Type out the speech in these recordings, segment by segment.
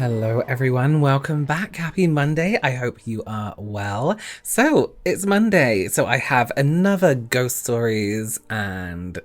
Hello everyone, welcome back. Happy Monday. I hope you are well. So it's Monday, so I have another ghost stories and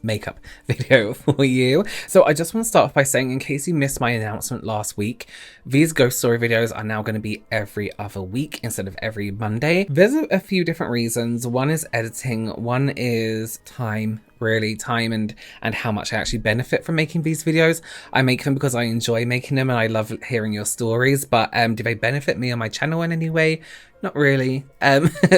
makeup video for you. So I just want to start off by saying, in case you missed my announcement last week, these ghost story videos are now going to be every other week instead of every Monday. There's a few different reasons. One is editing, one is time and how much I actually benefit from making these videos. I make them because I enjoy making them and I love hearing your stories, but do they benefit me on my channel in any way? Not really.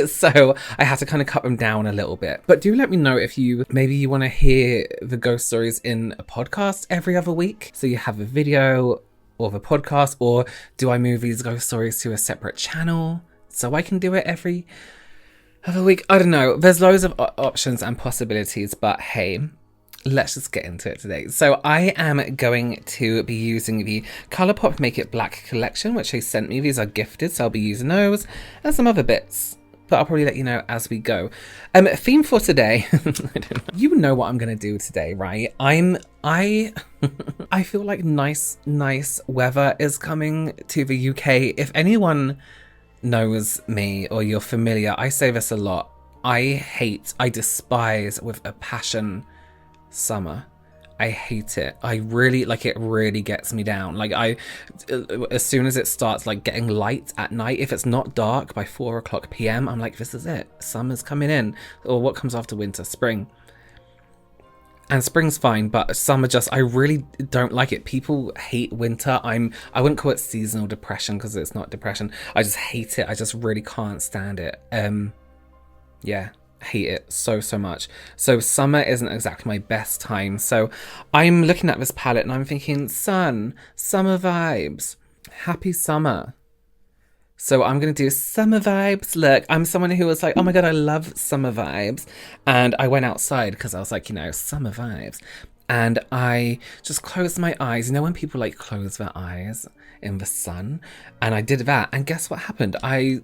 So I have to kind of cut them down a little bit. But do let me know if maybe you want to hear the ghost stories in a podcast every other week, so you have a video or the podcast, or do I move these ghost stories to a separate channel so I can do it every other week? I don't know. There's loads of options and possibilities, but hey, let's just get into it today. So I am going to be using the Colourpop Make It Black collection, which they sent me. These are gifted, so I'll be using those and some other bits, but I'll probably let you know as we go. Theme for today, I don't know. You know what I'm going to do today, right? I feel like nice weather is coming to the UK. If anyone knows me or you're familiar, I say this a lot. I despise with a passion summer. I hate it. I really, like, it really gets me down. Like, as soon as it starts like getting light at night, if it's not dark by 4 o'clock PM, I'm like, this is it. Summer's coming in. Or what comes after winter? Spring. And spring's fine, but summer I really don't like it. People hate winter. I wouldn't call it seasonal depression because it's not depression. I just hate it. I just really can't stand it. Yeah, hate it so much. So summer isn't exactly my best time. So I'm looking at this palette and I'm thinking, summer vibes, happy summer. So I'm going to do summer vibes. Look, I'm someone who was like, oh my God, I love summer vibes. And I went outside because I was like, summer vibes. And I just closed my eyes. You know when people like close their eyes in the sun? And I did that. And guess what happened? I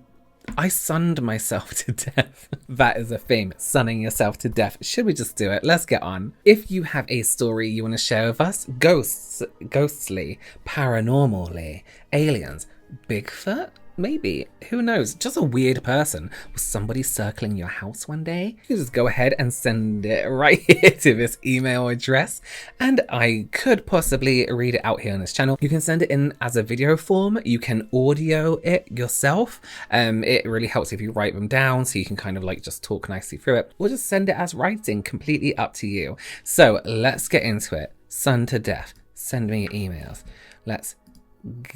sunned myself to death. That is a thing, sunning yourself to death. Should we just do it? Let's get on. If you have a story you want to share with us, ghosts, ghostly, paranormally, aliens, Bigfoot, maybe, who knows, just a weird person. Was somebody circling your house one day? You just go ahead and send it right here to this email address, and I could possibly read it out here on this channel. You can send it in as a video form. You can audio it yourself. It really helps if you write them down so you can kind of like just talk nicely through it, or just send it as writing, completely up to you. So let's get into it. Sun to death. Send me emails. Let's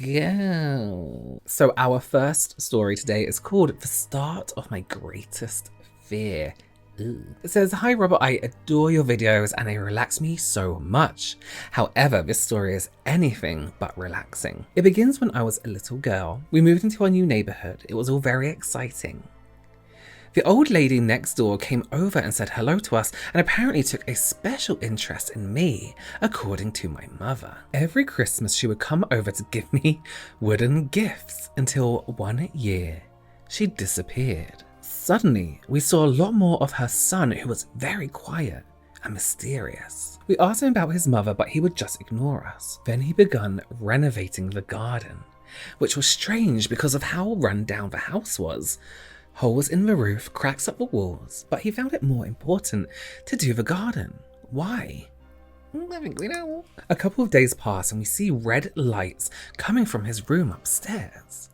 go. So our first story today is called The Start of My Greatest Fear. Ooh. It says, hi Robert, I adore your videos and they relax me so much. However, this story is anything but relaxing. It begins when I was a little girl. We moved into our new neighborhood. It was all very exciting. The old lady next door came over and said hello to us and apparently took a special interest in me, according to my mother. Every Christmas she would come over to give me wooden gifts until one year she disappeared. Suddenly, we saw a lot more of her son, who was very quiet and mysterious. We asked him about his mother, but he would just ignore us. Then he began renovating the garden, which was strange because of how run down the house was. Holes in the roof, cracks up the walls, but he found it more important to do the garden. Why? I think we know. A couple of days pass and we see red lights coming from his room upstairs.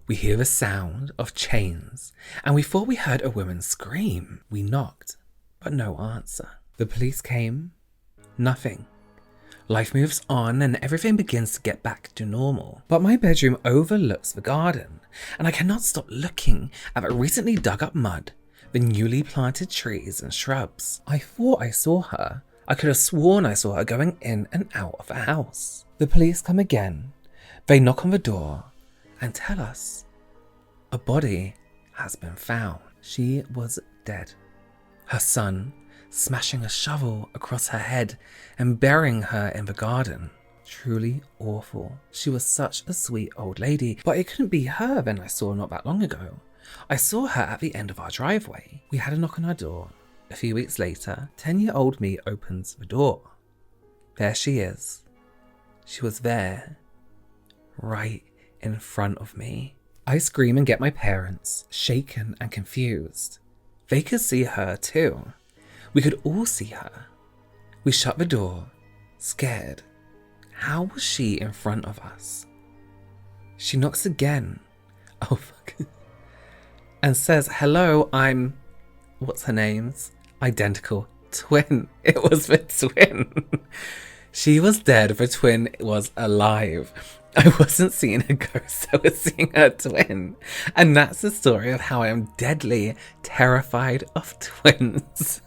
We hear the sound of chains and we thought we heard a woman scream. We knocked, but no answer. The police came. Nothing. Life moves on and everything begins to get back to normal. But my bedroom overlooks the garden and I cannot stop looking at the recently dug up mud, the newly planted trees and shrubs. I thought I saw her. I could have sworn I saw her going in and out of the house. The police come again. They knock on the door and tell us a body has been found. She was dead. Her son smashing a shovel across her head and burying her in the garden. Truly awful. She was such a sweet old lady, but it couldn't be her then I saw not that long ago. I saw her at the end of our driveway. We had a knock on our door. A few weeks later, 10-year-old me opens the door. There she is, She was there, right in front of me. I scream and get my parents, shaken and confused. They could see her too. We could all see her. We shut the door, scared. How was she in front of us? She knocks again. Oh fuck. And says, hello, I'm... what's her name's? Identical twin. It was the twin. She was dead, the twin was alive. I wasn't seeing a ghost, I was seeing her twin. And that's the story of how I am deadly terrified of twins.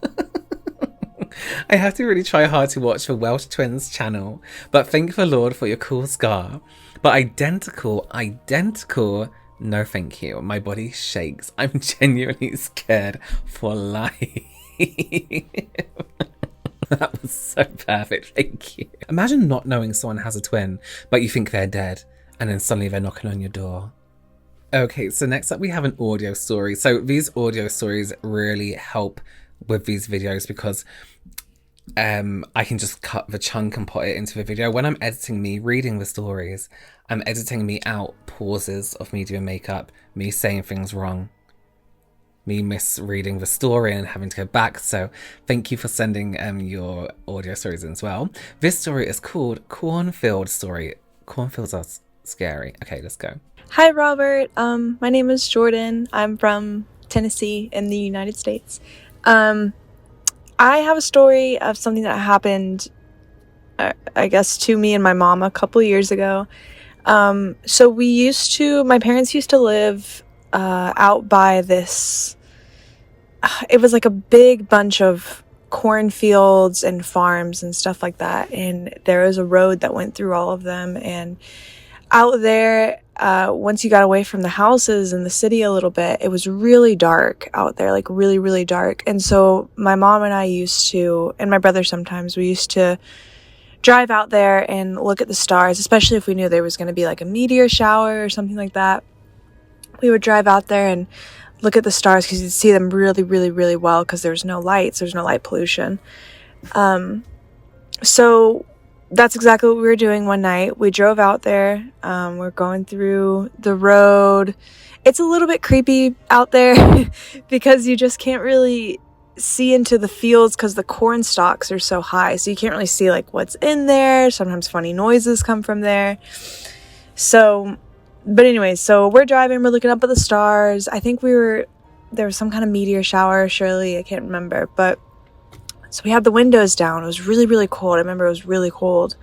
I have to really try hard to watch the Welsh Twins channel, but thank the Lord for your cool scar. But identical, no thank you. My body shakes. I'm genuinely scared for life. That was so perfect, thank you. Imagine not knowing someone has a twin, but you think they're dead, and then suddenly they're knocking on your door. Okay, so next up we have an audio story. So these audio stories really help with these videos because I can just cut the chunk and put it into the video. When I'm editing me reading the stories, I'm editing me out pauses of me doing makeup, me saying things wrong, me misreading the story and having to go back. So thank you for sending your audio stories in as well. This story is called Cornfield Story. Cornfields are scary. Okay, let's go. Hi, Robert. My name is Jordan. I'm from Tennessee in the United States. I have a story of something that happened, I guess, to me and my mom a couple years ago. So my parents used to live out by this, it was like a big bunch of cornfields and farms and stuff like that. And there was a road that went through all of them. And out there, once you got away from the houses in the city a little bit, it was really dark out there, like really, really dark. And so my mom and I and my brother sometimes, we used to drive out there and look at the stars, especially if we knew there was going to be like a meteor shower or something like that. We would drive out there and look at the stars because you'd see them really, really, really well because there's no lights, there's no light pollution. So that's exactly what we were doing one night. We drove out there. We're going through the road. It's a little bit creepy out there because you just can't really see into the fields because the corn stalks are so high. So you can't really see like what's in there. Sometimes funny noises come from there. But anyway, so we're driving, we're looking up at the stars. I think there was some kind of meteor shower, surely, I can't remember. But so we had the windows down. It was really, really cold. I remember it was really cold.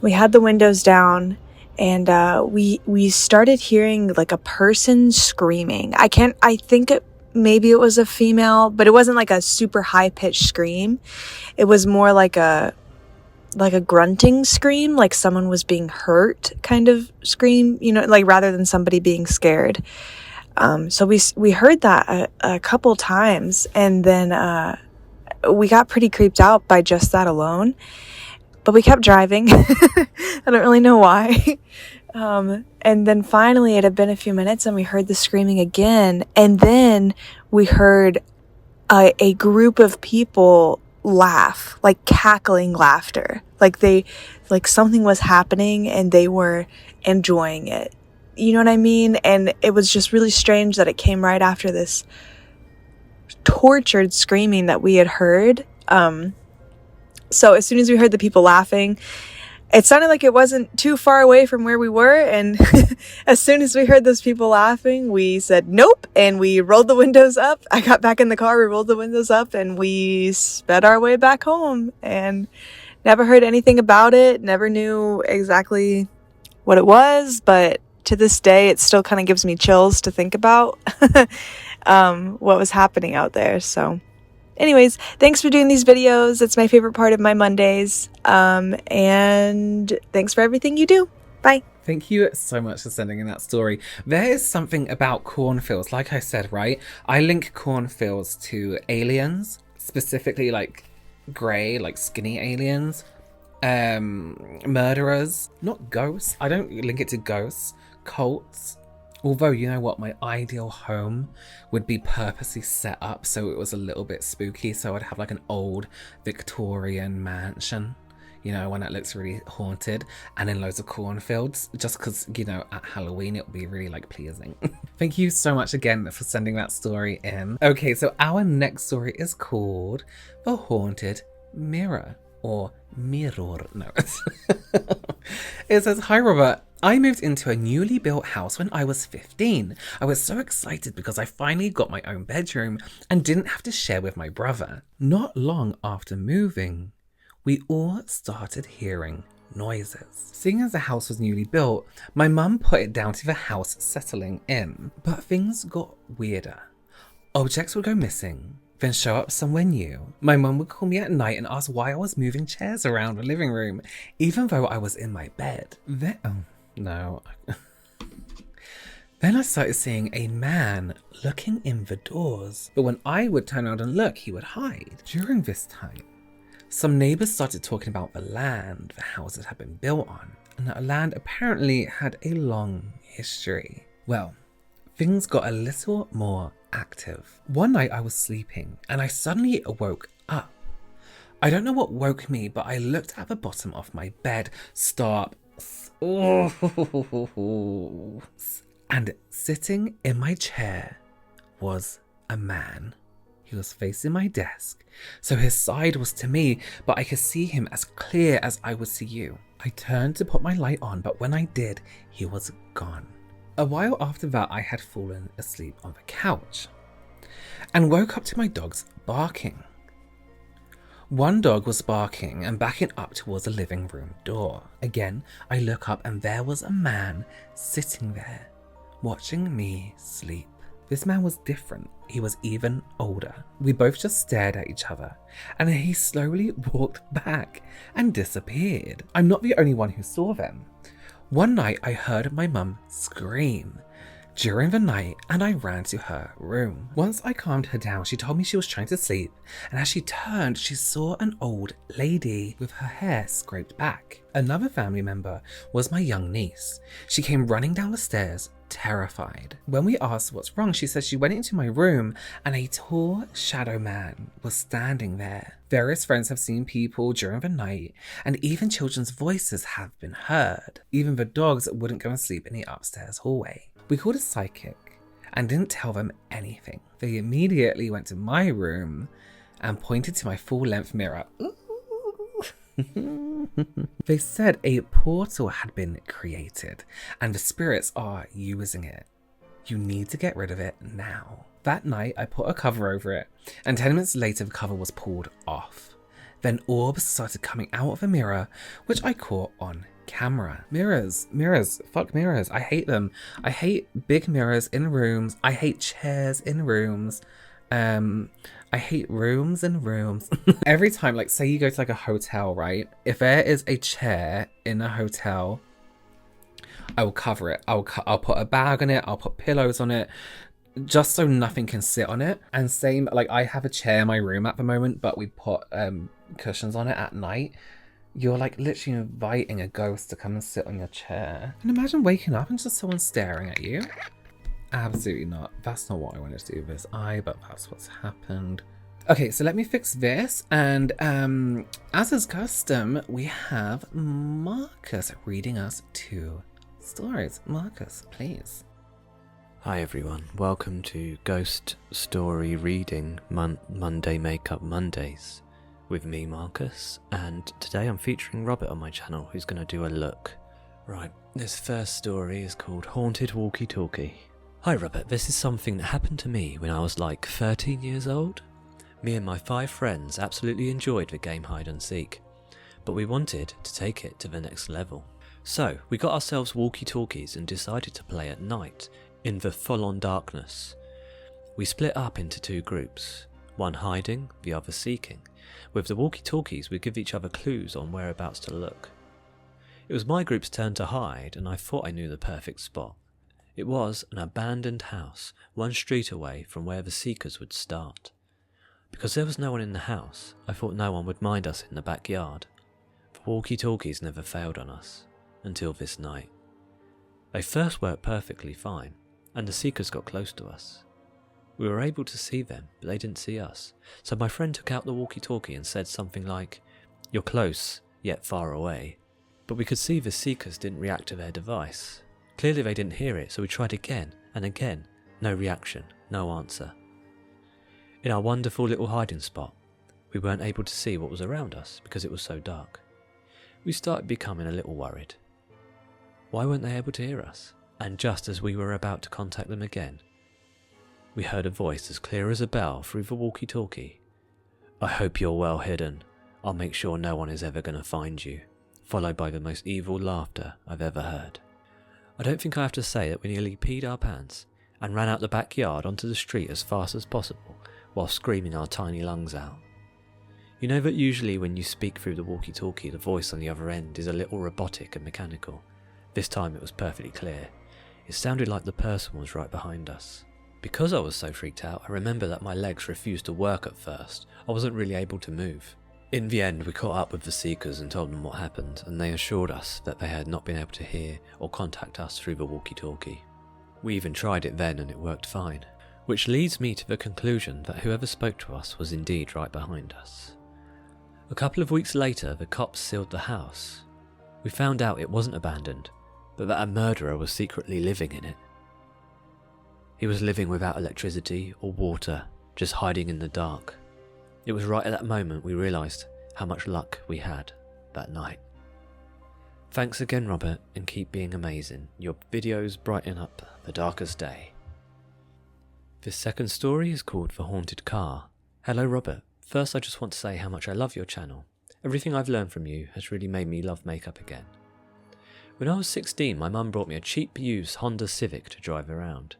We had the windows down and we started hearing like a person screaming. Maybe it was a female, but it wasn't like a super high pitched scream. It was more like a grunting scream, like someone was being hurt kind of scream, like rather than somebody being scared. So we heard that a couple times, and then we got pretty creeped out by just that alone. But we kept driving. I don't really know why. And then finally it had been a few minutes and we heard the screaming again. And then we heard a group of people laugh, like cackling laughter. Like something was happening and they were enjoying it. You know what I mean? And it was just really strange that it came right after this tortured screaming that we had heard. So as soon as we heard the people laughing, it sounded like it wasn't too far away from where we were. And as soon as we heard those people laughing, we said, nope. And we rolled the windows up. I got back in the car, we rolled the windows up and we sped our way back home and never heard anything about it. Never knew exactly what it was, but to this day, it still kind of gives me chills to think about what was happening out there. So anyways, thanks for doing these videos. It's my favorite part of my Mondays. And thanks for everything you do. Bye. Thank you so much for sending in that story. There is something about cornfields, like I said, right? I link cornfields to aliens, specifically like grey, like skinny aliens, murderers, not ghosts. I don't link it to ghosts, cults. Although, you know what, my ideal home would be purposely set up so it was a little bit spooky. So I'd have like an old Victorian mansion, you know, one that looks really haunted, and in loads of cornfields, just because, you know, at Halloween it will be really like pleasing. Thank you so much again for sending that story in. Okay, so our next story is called The Haunted Mirror, or Mirror. No. It says, "Hi Robert, I moved into a newly built house when I was 15. I was so excited because I finally got my own bedroom and didn't have to share with my brother. Not long after moving, we all started hearing noises. Seeing as the house was newly built, my mum put it down to the house settling in. But things got weirder. Objects would go missing, then show up somewhere new. My mum would call me at night and ask why I was moving chairs around the living room, even though I was in my bed. No. Then I started seeing a man looking in the doors, but when I would turn around and look, he would hide. During this time, some neighbours started talking about the land the houses had been built on, and that land apparently had a long history. Well, things got a little more active. One night I was sleeping and I suddenly awoke up. I don't know what woke me, but I looked at the bottom of my bed. Stop. And sitting in my chair was a man. He was facing my desk, so his side was to me, but I could see him as clear as I would see you. I turned to put my light on, but when I did, he was gone. A while after that, I had fallen asleep on the couch and woke up to my dogs barking. One dog was barking and backing up towards the living room door. Again, I look up and there was a man sitting there, watching me sleep. This man was different. He was even older. We both just stared at each other, and then he slowly walked back and disappeared. I'm not the only one who saw them. One night I heard my mum scream during the night and I ran to her room. Once I calmed her down, she told me she was trying to sleep, and as she turned, she saw an old lady with her hair scraped back. Another family member was my young niece. She came running down the stairs, terrified. When we asked what's wrong, she said she went into my room and a tall shadow man was standing there. Various friends have seen people during the night, and even children's voices have been heard. Even the dogs wouldn't go and sleep in the upstairs hallway. We called a psychic and didn't tell them anything. They immediately went to my room and pointed to my full-length mirror. They said a portal had been created and the spirits are using it. You need to get rid of it now. That night I put a cover over it, and 10 minutes later the cover was pulled off. Then orbs started coming out of the mirror, which I caught on camera. Mirrors, fuck mirrors. I hate them. I hate big mirrors in rooms. I hate chairs in rooms. I hate rooms and rooms. Every time, like, say you go to like a hotel, right? If there is a chair in a hotel, I will cover it. I'll put a bag on it. I'll put pillows on it, just so nothing can sit on it. And same, like, I have a chair in my room at the moment, but we put cushions on it at night. You're like literally inviting a ghost to come and sit on your chair. And imagine waking up and just someone staring at you. Absolutely not. That's not what I wanted to do with this eye, but that's what's happened. Okay, so let me fix this. And as is custom, we have Marcus reading us 2 stories. Marcus, please. Hi everyone, welcome to Ghost Story Reading Monday Makeup Mondays with me, Marcus, and today I'm featuring Robert on my channel, who's going to do a look. Right, this first story is called Haunted Walkie-Talkie. Hi Robert, this is something that happened to me when I was like 13 years old. Me and my 5 friends absolutely enjoyed the game hide and seek, but we wanted to take it to the next level. So we got ourselves walkie-talkies and decided to play at night in the full-on darkness. We split up into 2 groups, one hiding, the other seeking. With the walkie-talkies we give each other clues on whereabouts to look. It was my group's turn to hide and I thought I knew the perfect spot. It was an abandoned house, 1 street away from where the seekers would start. Because there was no one in the house, I thought no one would mind us in the backyard. The walkie-talkies never failed on us, until this night. They first worked perfectly fine, and the seekers got close to us. We were able to see them, but they didn't see us, so my friend took out the walkie-talkie and said something like, "You're close, yet far away. But we could see the seekers didn't react to their device. Clearly they didn't hear it, so we tried again and again. No reaction, no answer. In our wonderful little hiding spot, we weren't able to see what was around us because it was so dark. We started becoming a little worried. Why weren't they able to hear us? And just as we were about to contact them again, we heard a voice as clear as a bell through the walkie-talkie. "I hope you're well hidden. I'll make sure no one is ever going to find you," followed by the most evil laughter I've ever heard. I don't think I have to say that we nearly peed our pants and ran out the backyard onto the street as fast as possible while screaming our tiny lungs out. You know that usually when you speak through the walkie-talkie, the voice on the other end is a little robotic and mechanical. This time it was perfectly clear. It sounded like the person was right behind us. Because I was so freaked out, I remember that my legs refused to work at first. I wasn't really able to move. In the end, we caught up with the seekers and told them what happened, and they assured us that they had not been able to hear or contact us through the walkie-talkie. We even tried it then and it worked fine. Which leads me to the conclusion that whoever spoke to us was indeed right behind us. A couple of weeks later, the cops sealed the house. We found out it wasn't abandoned, but that a murderer was secretly living in it. He was living without electricity or water, just hiding in the dark. It was right at that moment we realised how much luck we had that night. Thanks again, Robert, and keep being amazing. Your videos brighten up the darkest day. This second story is called The Haunted Car. Hello, Robert. First, I just want to say how much I love your channel. Everything I've learned from you has really made me love makeup again. When I was 16, my mum brought me a cheap used Honda Civic to drive around.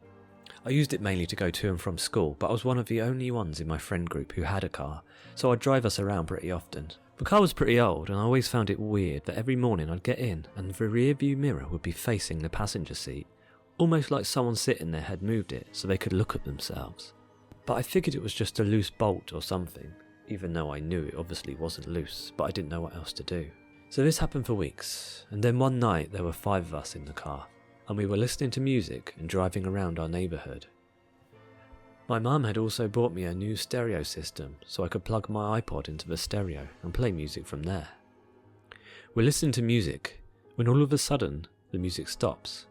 I used it mainly to go to and from school, but I was one of the only ones in my friend group who had a car, so I'd drive us around pretty often. The car was pretty old, and I always found it weird that every morning I'd get in and the rear view mirror would be facing the passenger seat, almost like someone sitting there had moved it so they could look at themselves. But I figured it was just a loose bolt or something, even though I knew it obviously wasn't loose, but I didn't know what else to do. So this happened for weeks, and then one night there were 5 of us in the car, and we were listening to music and driving around our neighbourhood. My mum had also bought me a new stereo system so I could plug my iPod into the stereo and play music from there. We're listening to music when all of a sudden the music stops.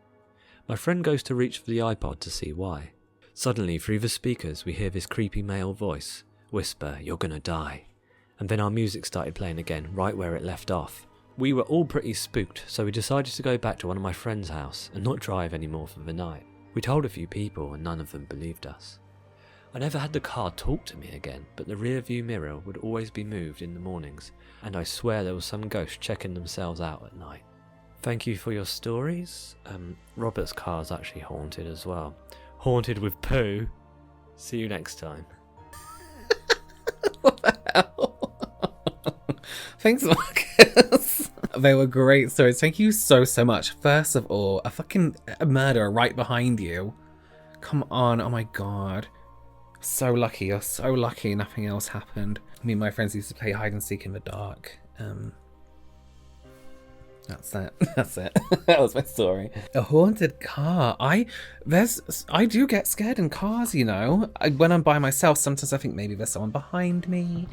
My friend goes to reach for the iPod to see why. Suddenly through the speakers we hear this creepy male voice whisper, "You're gonna die." And then our music started playing again right where it left off. We were all pretty spooked, so we decided to go back to one of my friend's house and not drive anymore for the night. We told a few people and none of them believed us. I never had the car talk to me again, but the rear view mirror would always be moved in the mornings, and I swear there was some ghost checking themselves out at night. Thank you for your stories. Robert's car's actually haunted as well. Haunted with poo. See you next time. What the hell? Thanks, Marcus. They were great stories. Thank you so much. First of all, a murderer right behind you. Come on. Oh my god. So lucky. You're so lucky nothing else happened. Me and my friends used to play hide and seek in the dark. That's it. That's it. That was my story. A haunted car. I do get scared in cars, you know. When I'm by myself, sometimes I think maybe there's someone behind me.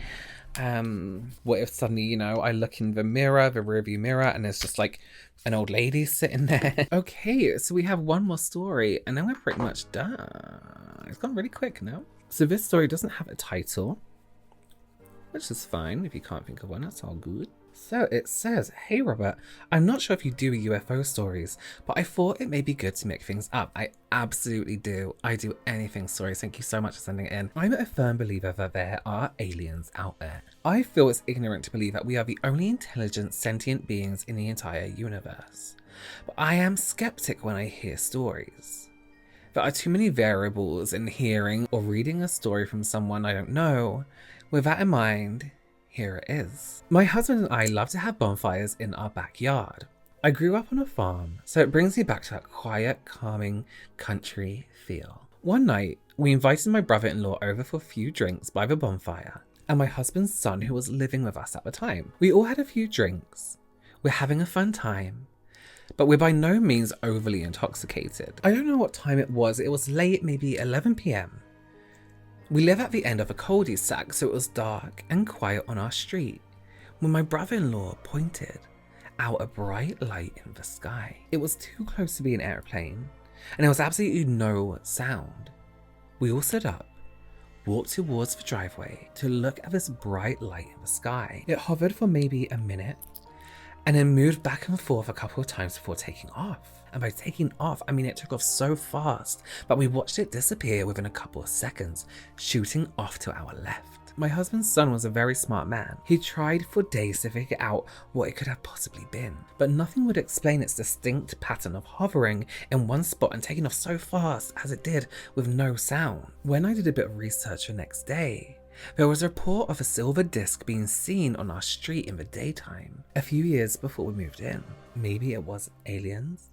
What if suddenly, you know, I look in the mirror, the rearview mirror, and there's just like an old lady sitting there. Okay, so we have one more story, and then we're pretty much done. It's gone really quick now. So this story doesn't have a title, which is fine. If you can't think of one, that's all good. So it says, "Hey Robert, I'm not sure if you do UFO stories, but I thought it may be good to mix things up. I absolutely do. I do anything stories. Thank you so much for sending it in. I'm a firm believer that there are aliens out there. I feel it's ignorant to believe that we are the only intelligent, sentient beings in the entire universe. But I am skeptic when I hear stories. There are too many variables in hearing or reading a story from someone I don't know. With that in mind, here it is. My husband and I love to have bonfires in our backyard. I grew up on a farm, so it brings me back to that quiet, calming country feel. One night, we invited my brother-in-law over for a few drinks by the bonfire, and my husband's son who was living with us at the time. We all had a few drinks. We're having a fun time, but we're by no means overly intoxicated. I don't know what time it was late, maybe 11 p.m. We live at the end of a cul-de-sac, so it was dark and quiet on our street. when my brother-in-law pointed out a bright light in the sky. It was too close to be an airplane, and there was absolutely no sound. We all stood up, walked towards the driveway to look at this bright light in the sky. It hovered for maybe a minute, and then moved back and forth a couple of times before taking off. And by taking off, I mean it took off so fast, but we watched it disappear within a couple of seconds, shooting off to our left. My husband's son was a very smart man. He tried for days to figure out what it could have possibly been, but nothing would explain its distinct pattern of hovering in one spot and taking off so fast as it did with no sound. When I did a bit of research the next day, there was a report of a silver disc being seen on our street in the daytime a few years before we moved in. Maybe it was aliens?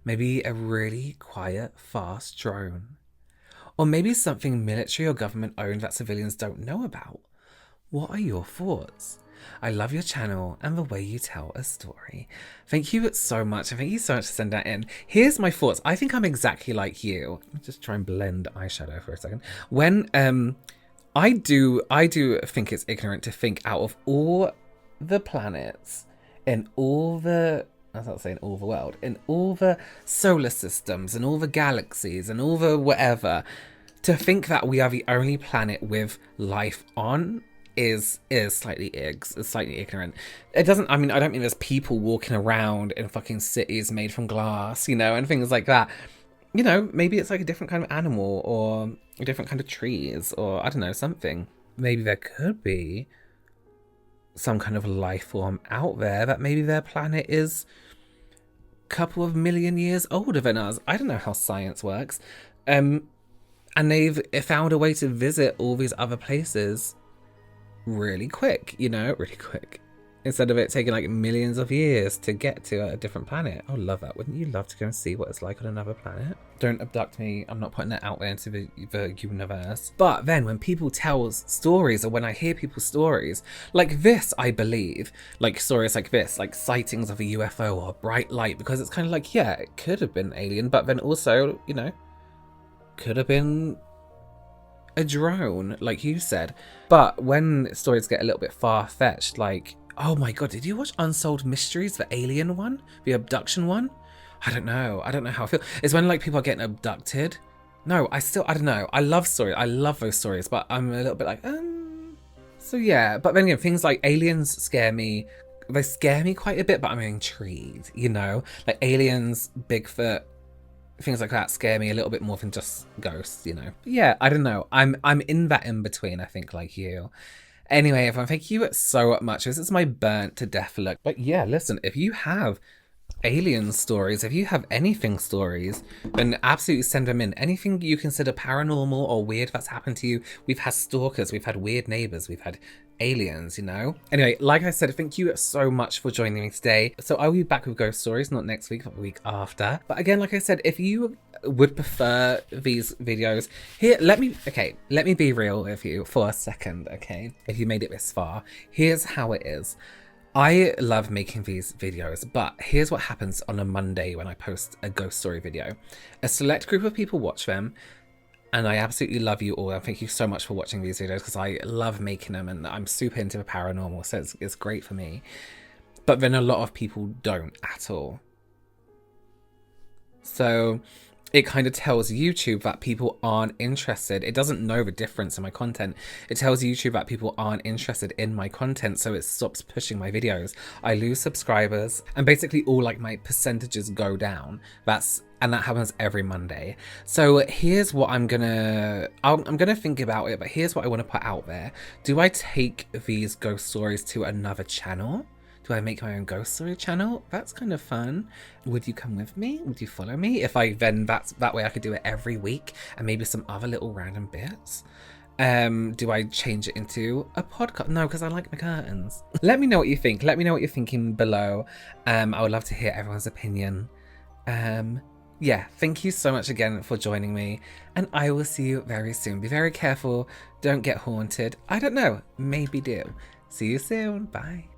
Maybe a really quiet, fast drone? Or maybe something military or government owned that civilians don't know about? What are your thoughts? I love your channel and the way you tell a story. Thank you so much, and thank you so much for sending that in. Here's my thoughts. I think I'm exactly like you. Let me just try and blend eyeshadow for a second. When I do think it's ignorant to think out of all the planets and all the, I'm not saying all the world, in all the solar systems and all the galaxies and all the whatever, to think that we are the only planet with life on is slightly ignorant. It doesn't, I mean, I don't mean there's people walking around in fucking cities made from glass, you know, and things like that. You know, maybe it's like a different kind of animal or a different kind of trees or I don't know, something. Maybe there could be some kind of life form out there that maybe their planet is a couple of million years older than us. I don't know how science works. And they've found a way to visit all these other places really quick, you know, really quick. Instead of it taking like millions of years to get to a different planet. I would love that. Wouldn't you love to go and see what it's like on another planet? Don't abduct me. I'm not putting that out there into the universe. But then when people tell stories, or when I hear people's stories, like this, I believe, like stories like this, like sightings of a UFO or a bright light, because it's kind of like, yeah, it could have been alien, but then also, you know, could have been a drone, like you said. But when stories get a little bit far-fetched, like, oh my god, did you watch Unsolved Mysteries, the alien one? The abduction one? I don't know how I feel. It's when like people are getting abducted. No, I don't know. I love stories. I love those stories, but I'm a little bit like, So yeah, but then again, things like aliens scare me. They scare me quite a bit, but I'm intrigued, you know? Like aliens, Bigfoot, things like that scare me a little bit more than just ghosts, you know? But yeah, I don't know. I'm in that in between, I think, like you. Anyway, everyone, thank you so much. This is my burnt to death look. But yeah, listen, if you have alien stories, if you have anything stories, then absolutely send them in. Anything you consider paranormal or weird that's happened to you. We've had stalkers, we've had weird neighbors, we've had aliens, you know? Anyway, like I said, thank you so much for joining me today. So I'll be back with ghost stories, not next week, but the week after. But again, like I said, if you would prefer these videos, here, let me be real with you for a second, okay? If you made it this far, here's how it is. I love making these videos, but here's what happens on a Monday when I post a ghost story video. A select group of people watch them, and I absolutely love you all. And thank you so much for watching these videos, because I love making them and I'm super into the paranormal, so it's great for me. But then a lot of people don't at all. So it kind of tells YouTube that people aren't interested. It doesn't know the difference in my content. It tells YouTube that people aren't interested in my content, so it stops pushing my videos. I lose subscribers, and basically all like my percentages go down. And that happens every Monday. So here's what I'm gonna think about it, but here's what I want to put out there. Do I take these ghost stories to another channel? Do I make my own ghost story channel? That's kind of fun. Would you come with me? Would you follow me? If I then, that way I could do it every week and maybe some other little random bits. Do I change it into a podcast? No, because I like my curtains. Let me know what you think. Let me know what you're thinking below. I would love to hear everyone's opinion. Yeah, thank you so much again for joining me, and I will see you very soon. Be very careful. Don't get haunted. I don't know. Maybe do. See you soon. Bye.